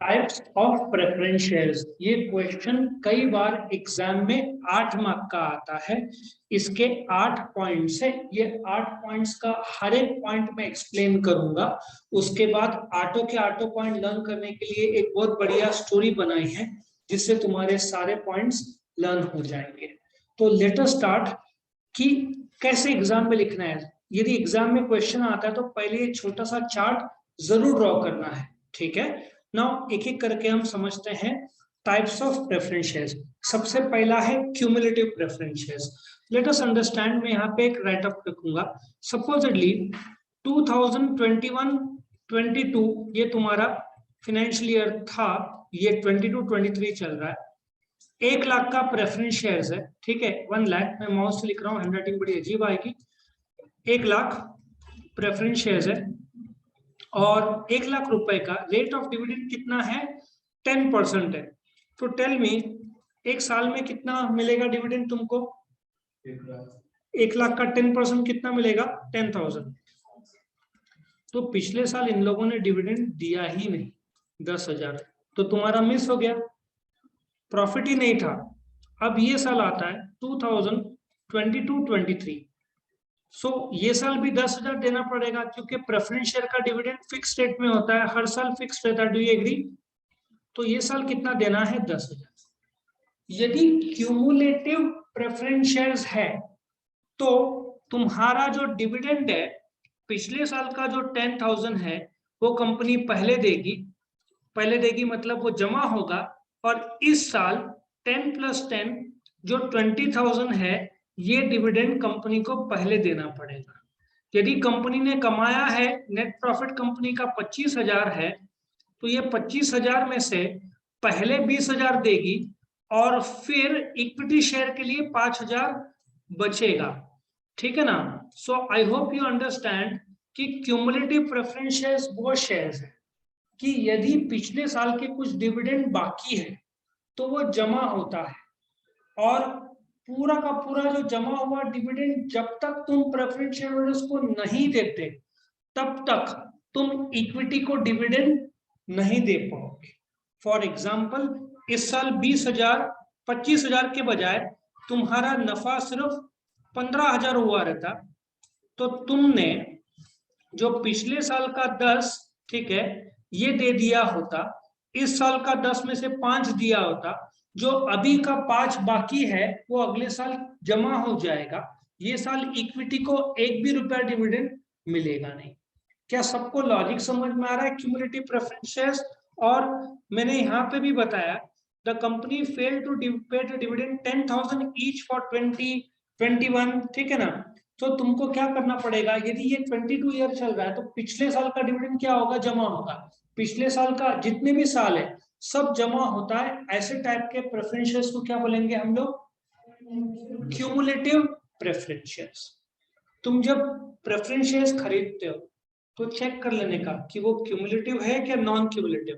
Types of preference shares, ये question कई बार exam में 8 मार्क का आता है। इसके 8 पॉइंट्स है। ये 8 पॉइंट्स का हर एक पॉइंट में एक्सप्लेन करूंगा। उसके बाद आठों के आठों पॉइंट लर्न करने के लिए एक बहुत बढ़िया स्टोरी बनाई है जिससे तुम्हारे सारे पॉइंट्स लर्न हो जाएंगे। तो लेट अस स्टार्ट कि कैसे एग्जाम में लिखना है। यदि एग्जाम में क्वेश्चन आता है तो पहले ये छोटा सा चार्ट जरूर ड्रॉ करना है, ठीक है। नाउ एक एक करके हम समझते हैं टाइप्स ऑफ प्रेफरेंस शेयर्स। सबसे पहला है cumulative preference shares. Let us understand, मैं यहाँ पे एक राइट अप रखूंगा। सपोजेडली 2021-22 ये तुम्हारा फाइनेंशियल ईयर था, ये 22-23 चल रहा है। 1 लाख का प्रेफरेंस शेयर्स है, ठीक है। 1 लाख, मैं माउस से लिख रहा हूँ, हैंडराइटिंग बड़ी अजीब आएगी। 1 लाख प्रेफरेंस शेयर्स है और 1 लाख रुपए का रेट ऑफ डिविडेंड कितना है? 10% है। तो टेल मी, एक साल में कितना मिलेगा डिविडेंड तुमको? 1 लाख का 10% कितना मिलेगा? 10,000। तो पिछले साल इन लोगों ने डिविडेंड दिया ही नहीं, 10,000, तो तुम्हारा मिस हो गया, प्रॉफिट ही नहीं था। अब ये साल आता है 2022-23, सो ये साल भी 10,000 देना पड़ेगा क्योंकि प्रेफरेंस शेयर का डिविडेंड फिक्स रेट में होता है, हर साल फिक्स रहता है। Do you agree? तो ये साल कितना देना है? 10,000। यदि क्यूमुलेटिव प्रेफरेंस शेयर्स है तो तुम्हारा जो डिविडेंड है पिछले साल का जो 10,000 है वो कंपनी पहले देगी मतलब वो जमा होगा, और इस साल 10 + 10 जो 20,000 है ये डिविडेंड कंपनी को पहले देना पड़ेगा। यदि कंपनी ने कमाया है, नेट प्रॉफिट कंपनी का 25,000 है, तो ये 25,000 में से पहले 20,000 देगी और फिर इक्विटी शेयर के लिए 5,000 बचेगा, ठीक है ना। सो आई होप यू अंडरस्टैंड कि क्यूमुलेटिव प्रेफरेंस शेयर्स वो शेयर्स है कि यदि पिछले साल के कुछ डिविडेंड बाकी है तो वो जमा होता है, और पूरा का पूरा जो जमा हुआ डिविडेंड जब तक तुम प्रेफरेंस शेयर होल्डर्स को नहीं देते तब तक तुम इक्विटी को डिविडेंड नहीं दे पाओगे। फॉर एग्जाम्पल, इस साल 20,000 25,000 के बजाय तुम्हारा नफा सिर्फ 15,000 हुआ रहता, तो तुमने जो पिछले साल का 10, ठीक है, ये दे दिया होता, इस साल का 10 में से 5 दिया होता, जो अभी का 5 बाकी है वो अगले साल जमा हो जाएगा। ये साल इक्विटी को 1 भी रुपया डिविडेंड मिलेगा नहीं। क्या सबको लॉजिक समझ में आ रहा है क्यूमुलेटिव प्रेफरेंस शेयर्स? और मैंने यहाँ पे भी बताया द कंपनी फेल टू पे डिविडेंड 10,000 ईच फॉर 2021, ठीक है ना। तो तुमको क्या करना पड़ेगा, यदि ये 22 ईयर चल रहा है तो पिछले साल का डिविडेंड क्या होगा? जमा होगा। पिछले साल का जितने भी साल है सब जमा होता है। ऐसे टाइप के प्रेफरेंस शेयर्स को क्या बोलेंगे हम लोग? Cumulative preference shares. तुम जब प्रेफरेंस शेयर्स खरीदते हो तो चेक कर लेने का कि वो क्यूमुलेटिव है क्या नॉन क्यूमुलेटिव।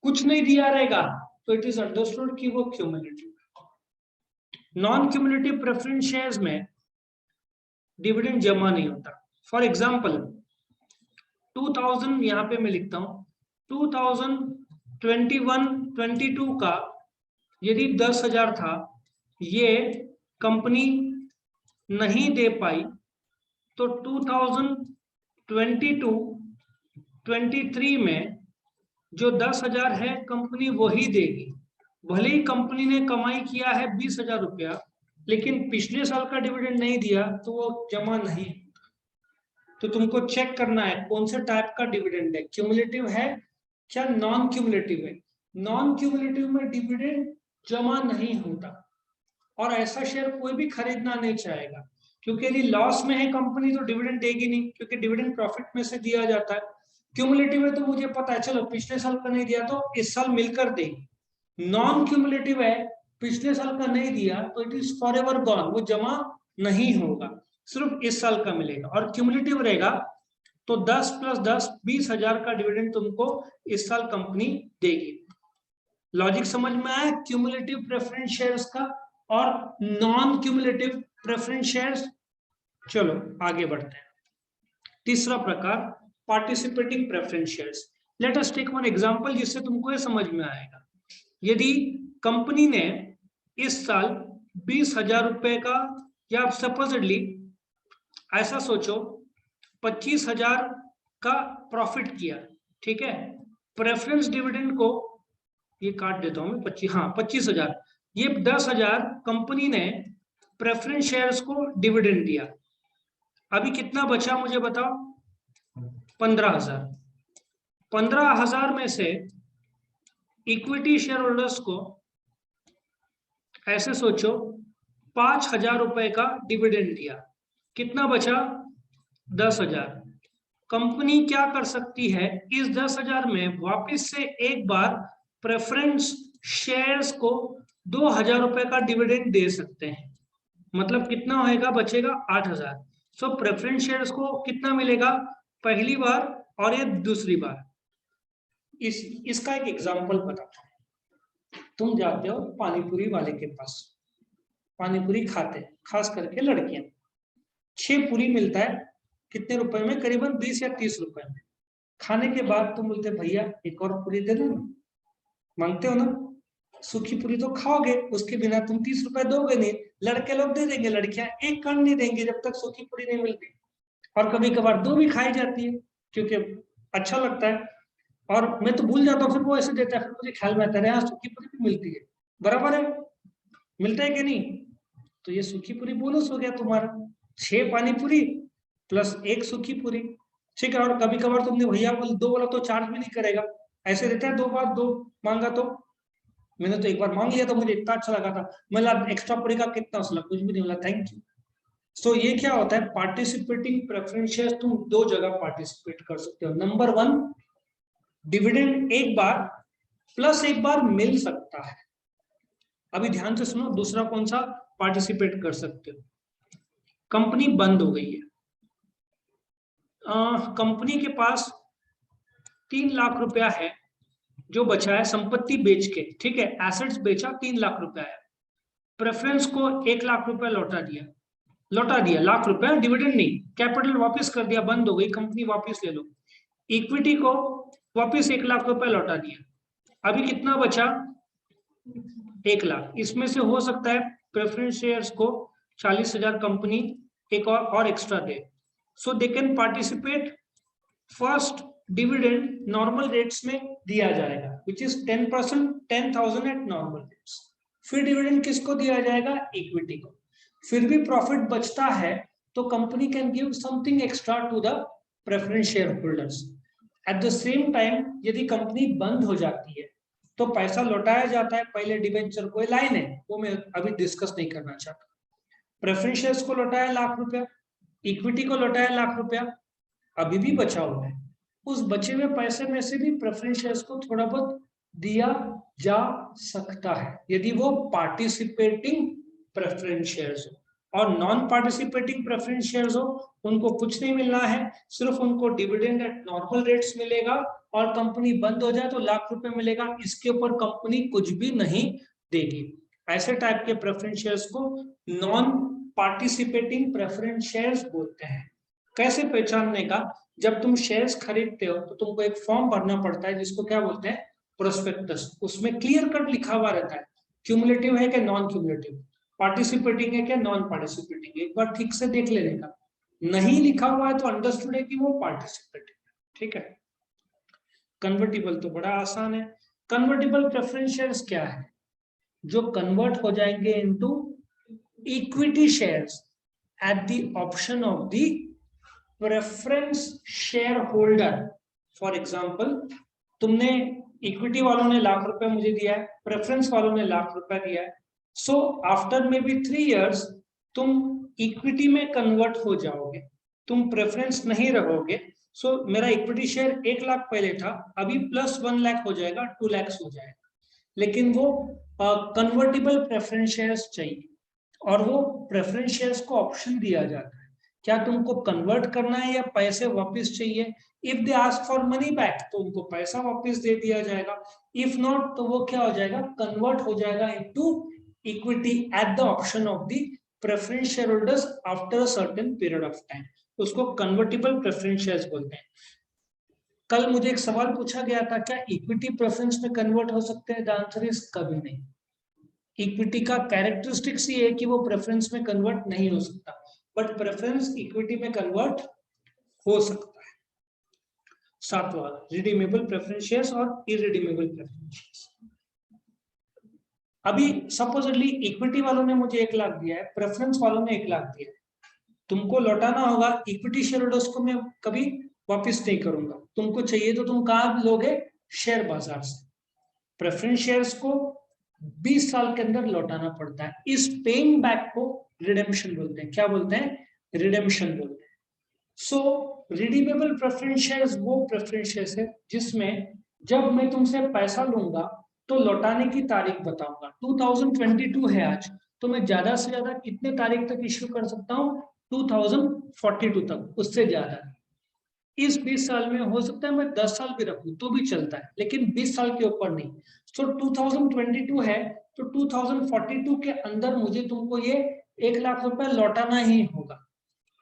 कुछ नहीं दिया रहेगा तो इट इज अंडरस्टूड कि वो cumulative. Non cumulative preference shares में डिविडेंड जमा नहीं होता। फॉर एग्जाम्पल 2000, यहाँ पे मैं लिखता हूं 2021-22 का यदि 10,000 था, ये कंपनी नहीं दे पाई, तो 2022-23 में जो 10,000 है कंपनी वही देगी। भले ही कंपनी ने कमाई किया है 20,000 रुपया, लेकिन पिछले साल का डिविडेंड नहीं दिया तो वो जमा नहीं। तो तुमको चेक करना है कौन से टाइप का डिविडेंड है, क्यूमुलेटिव है क्या नॉन क्यूमुलेटिव है। नॉन क्यूमुलेटिव में डिविडेंड जमा नहीं होता, और ऐसा शेयर कोई भी खरीदना नहीं चाहेगा, क्योंकि यदि लॉस में है कंपनी तो डिविडेंड देगी नहीं, क्योंकि डिविडेंड प्रॉफिट में से दिया जाता है। क्यूमुलेटिव है तो मुझे पता है चलो पिछले साल का नहीं दिया तो इस साल मिलकर देगी। नॉन क्यूमुलेटिव है, पिछले साल का नहीं दिया तो it is for ever gone, वो जमा नहीं होगा, सिर्फ इस साल का मिलेगा। और क्यूमुलेटिव रहेगा तो 10 + 10 20,000 का डिविडेंड तुमको इस साल कंपनी देगी। लॉजिक समझ में आया क्यूमुलेटिव प्रेफरेंस शेयर्स का और नॉन क्यूमुलेटिव प्रेफरेंस शेयर्स? चलो आगे बढ़ते हैं। तीसरा प्रकार participating preference shares. Let us take one example जिससे तुमको ये समझ में आएगा। यदि कंपनी ने इस साल 20,000 रुपए का, या आप सपोजिटली ऐसा सोचो 25,000 का प्रॉफिट किया, ठीक है। प्रेफरेंस डिविडेंड को ये काट देता हूं मैं, 25,000, ये 10,000 कंपनी ने प्रेफरेंस शेयर्स को डिविडेंड दिया। अभी कितना बचा मुझे बताओ? 15,000। 15,000 में से इक्विटी शेयर होल्डर्स को ऐसे सोचो 5,000 रुपए का डिविडेंड दिया, कितना बचा? 10,000। कंपनी क्या कर सकती है, इस 10,000 में वापस से एक बार प्रेफरेंस शेयर्स को 2,000 रुपए का डिविडेंड दे सकते हैं। मतलब कितना होएगा, बचेगा 8,000। सो प्रेफरेंस शेयर्स को कितना मिलेगा पहली बार, और ये दूसरी बार। इसका एक एग्जांपल बताता हूं। तुम जाते हो पानीपुरी वाले के पास, पानीपुरी खाते, खास करके लड़कियां। 6 पूरी मिलता है, कितने रुपए में? करीबन 20 या 30 रुपए में। खाने के बाद तुम बोलते भैया एक और पूरी दे दो ना, मांगते हो ना। सूखी पूरी तो खाओगे, उसके बिना तुम 30 रुपए दोगे नहीं। लड़के लोग दे देंगे, लड़कियां एक कण नहीं देंगे जब तक सूखी पूरी नहीं मिलती। और कभी कभार 2 भी खाई जाती है क्योंकि अच्छा लगता है। और मैं तो भूल जाता हूँ, फिर वो ऐसे देता है, फिर मुझे ख्याल में आता है यहाँ सूखी पूरी भी मिलती है। बराबर है, मिलता है कि नहीं? तो ये सूखी पूरी बोनस हो गया तुम्हारा, 6 पानी पूरी प्लस 1 सूखी पूरी, ठीक है। और कभी कभार तुमने भैया बोल 2 बोला तो चार्ज भी नहीं करेगा, ऐसे देता है 2 बार 2 मांगा। तो मैंने तो एक बार मांग लिया तो मुझे इतना अच्छा लगा था, मतलब एक्स्ट्रा पूरी का कितना उसला, कुछ भी नहीं बोला, थैंक यू। सो ये क्या होता है, पार्टिसिपेटिंग प्रेफरेंस शेयर तुम 2 जगह पार्टिसिपेट कर सकते हो। नंबर 1, डिविडेंड एक बार प्लस एक बार मिल सकता है। अभी ध्यान से सुनो, दूसरा कौन सा पार्टिसिपेट कर सकते हो? कंपनी बंद हो गई है, कंपनी के पास 3 लाख रुपया है जो बचा है संपत्ति बेच के, ठीक है। एसेट्स बेचा, 3 लाख रुपया है। प्रेफरेंस को 1 लाख रुपया लौटा दिया, लाख रुपया, डिविडेंड नहीं, कैपिटल वापस कर दिया, बंद हो गई कंपनी, वापस ले लो। इक्विटी को वापस 1 लाख रुपया लौटा दिया, अभी कितना बचा? 1 लाख। इसमें से हो सकता है प्रेफरेंस शेयर्स को 40,000 कंपनी एक और extra they. So they can participate. First dividend normal rates में दिया जाएगा, which is 10%, 10,000 eight normal rates. फिर डिविडेंड किसको दिया जाएगा? इक्विटी को। फिर भी प्रॉफिट बचता है तो company can give something extra to the preference share holders. At the same time यदि कंपनी बंद हो जाती है तो पैसा लौटाया जाता है। पहले डिवेंचर को लाइन है, वो मैं अभी डिस्कस नहीं करना चाहता। प्रेफरेंस शेयर्स को लौटाया लाख रुपया, इक्विटी को लौटाया लाख रुपया, अभी भी बचा हुआ है। उस बचे हुए पैसे में से भी प्रेफरेंस शेयर्स को थोड़ा बहुत दिया जा सकता है यदि वो पार्टिसिपेटिंग प्रेफरेंस शेयर्स हो। और नॉन पार्टिसिपेटिंग प्रेफरेंस शेयर्स हो, उनको कुछ नहीं मिलना है, सिर्फ उनको डिविडेंड एट नॉर्मल रेट्स मिलेगा। और कंपनी बंद हो जाए तो लाख रुपए मिलेगा, इसके ऊपर कंपनी कुछ भी नहीं देगी। ऐसे टाइप के प्रेफरेंस शेयर्स को नॉन पार्टिसिपेटिंग प्रेफरेंस शेयर्स बोलते हैं। कैसे पहचानने का? जब तुम शेयर्स खरीदते हो तो तुमको एक फॉर्म भरना पड़ता है जिसको क्या बोलते हैं? प्रोस्पेक्टस। उसमें क्लियर कट लिखा हुआ रहता है क्यूमुलेटिव है कि नॉन क्यूमुलेटिव, पार्टिसिपेटिंग है क्या नॉन पार्टिसिपेटिंग। एक बार ठीक से देख लेने का, नहीं लिखा हुआ है तो अंडरस्टूड है कि वो पार्टिसिपेटिंग है, ठीक है। कन्वर्टिबल तो बड़ा आसान है। कन्वर्टिबल प्रेफरेंस शेयर्स क्या है? जो कन्वर्ट हो जाएंगे into equity shares at the option of the preference share holder. For example, तुमने इक्विटी वालों ने लाख रुपए मुझे दिया है, प्रेफरेंस वालों ने लाख रुपए दिया है। So after may be 3 years तुम इक्विटी में कन्वर्ट हो जाओगे, तुम प्रेफरेंस नहीं रहोगे। सो मेरा इक्विटी शेयर 1 लाख पहले था, अभी प्लस 1 लाख हो जाएगा, 2 लाख हो जाएगा। लेकिन वो कन्वर्टिबल प्रेफरेंस शेयर्स चाहिए, और वो प्रेफरेंस शेयर्स को ऑप्शन दिया जाता है, क्या तुमको कन्वर्ट करना है या पैसे वापस चाहिए। If they ask for money back तो उनको पैसा वापस दे दिया जाएगा, इफ नॉट तो वो क्या हो जाएगा? कन्वर्ट हो जाएगा into equity at the option of the preference share holders after a certain period of time. उसको कन्वर्टिबल प्रेफरेंस शेयर्स बोलते हैं। कल मुझे एक सवाल पूछा गया था, क्या इक्विटी प्रेफरेंस में कन्वर्ट हो सकते हैं? द आंसर इज कभी नहीं। इक्विटी का कैरेक्टरिस्टिक्स ये है कि वो प्रेफरेंस में कन्वर्ट नहीं हो सकता, बट प्रेफरेंस इक्विटी में कन्वर्ट हो सकता है। सातवां, रिडीमेबल प्रेफरेंस शेयर्स और इरिडीमेबल प्रेफरेंस शेयर्स। अभी सपोजिटली इक्विटी वालों ने मुझे 1 लाख दिया है, प्रेफरेंस वालों ने 1 लाख दिया है, तुमको लौटाना होगा। इक्विटी शेयर होल्डर्स को मैं कभी वापस नहीं करूंगा, तुमको चाहिए तो तुम कहां लोगे? शेयर बाजार से। प्रेफरेंस शेयर्स को 20 साल के अंदर लौटाना पड़ता है। इस पेइंग बैक को रिडेम्पशन बोलते हैं। क्या बोलते हैं? रिडेम्पशन बोलते हैं। सो रिडीमेबल प्रेफरेंस शेयर्स वो प्रेफरेंस शेयर्स है जिसमें जब मैं तुमसे पैसा लूंगा तो लौटाने की तारीख बताऊंगा। 2022 है आज, तो मैं ज्यादा से ज्यादा कितने तारीख तक इश्यू कर सकता हूँ? 2042 तक, उससे ज्यादा। इस 20 साल में हो सकता है मैं 10 साल भी रखूं तो भी चलता है, लेकिन 20 साल के ऊपर नहीं। तो 2022 है तो 2042 के अंदर मुझे तुमको ये 1 लाख रुपए लौटाना ही होगा।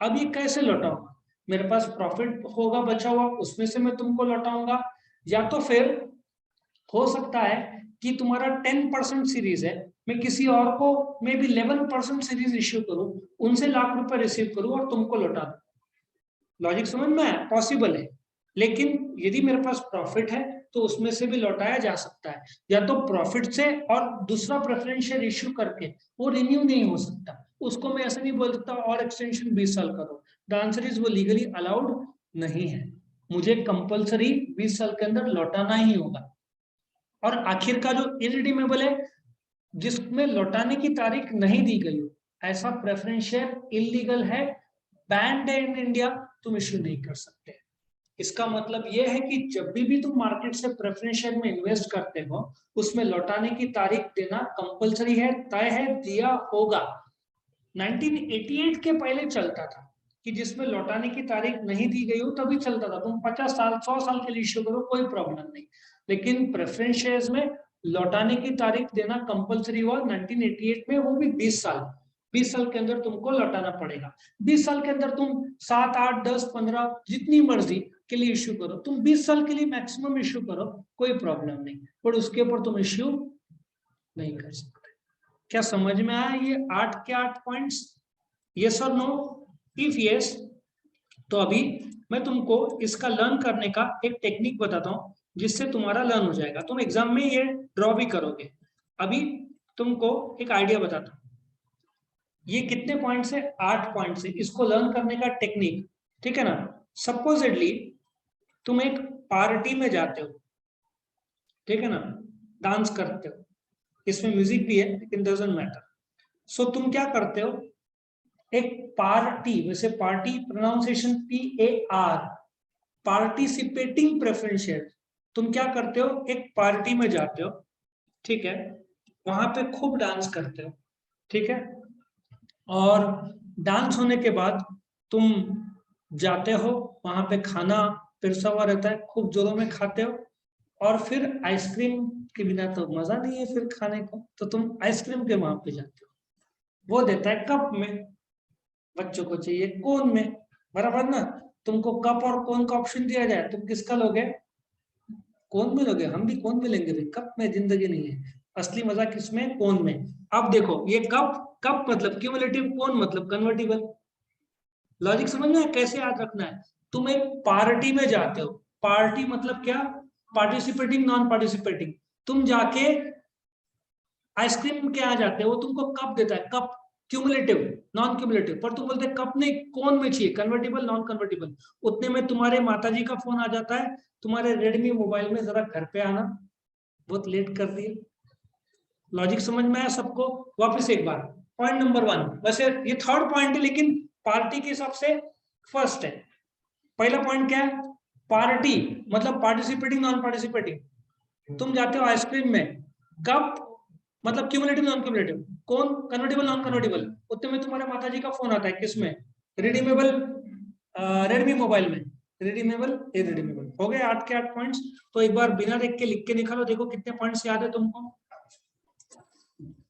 अब ये कैसे लौटाऊंगा? मेरे पास प्रॉफिट होगा बचा हुआ, उसमें से मैं तुमको लौटाऊंगा, या तो फिर हो सकता है कि तुम्हारा 10% सीरीज है, मैं किसी और को मे बी 11% सीरीज इश्यू करूं, उनसे लाख रुपए रिसीव करूं और तुमको लौटा दूं। लॉजिक समझ में आया? पॉसिबल है। लेकिन यदि मेरे पास प्रॉफिट है तो उसमें से भी लौटाया जा सकता है, या तो प्रॉफिट से और दूसरा प्रेफरेंस शेयर इश्यू करके वो रिन्यू नहीं हो सकता, उसको मैं ऐसा नहीं बोल सकता और एक्सटेंशन 20 साल करो। द आंसर इज वो लीगली अलाउड नहीं है, मुझे कंपलसरी 20 साल के अंदर लौटाना ही होगा। और आखिर का जो इरिडीमेबल है, जिसमें लौटाने की तारीख नहीं दी गई हो, ऐसा प्रेफरेंस शेयर इलीगल है, बैंड है इन इंडिया, तुम इश्यू नहीं कर सकते। इसका मतलब यह है कि जब भी तुम मार्केट से प्रेफरेंस शेयर में इन्वेस्ट करते हो, उसमें लौटाने की तारीख देना कंपलसरी है, तय है, दिया होगा। 1988 के पहले चलता था कि जिसमें लौटाने की तारीख नहीं दी गई हो तभी चलता था, तुम 50 साल 100 साल के लिए इश्यू करो, कोई प्रॉब्लम नहीं। लेकिन प्रेफरेंस शेयर्स में लौटाने की तारीख देना कंपलसरी हुआ 1988 में, वो भी 20 साल। 20 साल के अंदर तुमको लौटाना पड़ेगा। 20 साल के अंदर तुम 7, 8, 10, 15 जितनी मर्जी के लिए इश्यू करो, तुम 20 साल के लिए मैक्सिमम इश्यू करो, कोई प्रॉब्लम नहीं, पर उसके ऊपर तुम इश्यू नहीं कर सकते। क्या समझ में आया ये 8 के 8 पॉइंट्स? यस और नो? इफ यस तो अभी मैं तुमको इसका लर्न करने का एक टेक्निक बताता हूं, जिससे तुम्हारा लर्न हो जाएगा, तुम एग्जाम में ये ड्रॉ भी करोगे। अभी तुमको एक आइडिया बताता हूं, ये कितने पॉइंट्स है? 8 पॉइंट्स है। इसको लर्न करने का टेक्निक, ठीक है ना? सपोजिटली तुम एक पार्टी में जाते हो, ठीक है ना, डांस करते हो, इसमें म्यूजिक भी है लेकिन डजंट मैटर। सो तुम क्या करते हो, एक पार्टी, वैसे party pronunciation PAR, participating preference share. तुम क्या करते हो, एक पार्टी में जाते हो, ठीक है, वहां पे खूब डांस करते हो, ठीक है, और डांस होने के बाद तुम जाते हो, वहां पे खाना पिरसा हुआ रहता है, खूब जोरों में खाते हो, और फिर आइसक्रीम के बिना तो मजा नहीं है फिर खाने को, तो तुम आइसक्रीम के वहां पे जाते हो, वो देता है कप में, बच्चों को चाहिए कोन में, बराबर ना? तुमको कप और कोन का ऑप्शन दिया जाए, तुम किसका लोगे? कोन में लोगे। हम भी कोन में लेंगे भाई, कप में जिंदगी नहीं है। असली मजा किसमें? कोन में। अब देखो ये कप, कप मतलब क्यूमुलेटिव, कोन मतलब कन्वर्टिबल। लॉजिक समझ में कैसे याद रखना है? तुम एक पार्टी में जाते हो, पार्टी मतलब क्या? Participating non participating. तुम जाके आइसक्रीम के यहाँ जाते हो, वो तुमको कप देता है, कप क्यूमुलेटिव नॉन क्यूमुलेटिव, पर तुम बोलते कप नहीं, कौन में चाहिए, कन्वर्टिबल नॉन कन्वर्टिबल। उतने में तुम्हारे माताजी का फोन आ जाता है, तुम्हारे रेडमी मोबाइल में, जरा घर पे आना, बहुत लेट कर दिए। लॉजिक समझ में आया सबको? वापस एक बार, पॉइंट नंबर 1, वैसे ये थर्ड पॉइंट है लेकिन पार्टी के हिसाब से फर्स्ट है। पहला पॉइंट क्या है? पार्टी मतलब पार्टिसिपेटिंग नॉन पार्टिसिपेटिंग। तुम जाते हो आइसक्रीम में, कप मतलब क्यूमुलेटिव नॉन क्यूमुलेटिव, कौन कन्वर्टेबल नॉन कन्वर्टेबल। उतने में तुम्हारे माताजी का फोन आता है, किसमें? रिडीमेबल रेडमी मोबाइल में, रिडीमेबल इरिडीमेबल। हो गए 8 के 8 पॉइंट्स। तो एक बार बिना देख के लिख के निकालो, देखो कितने पॉइंट्स याद है तुमको।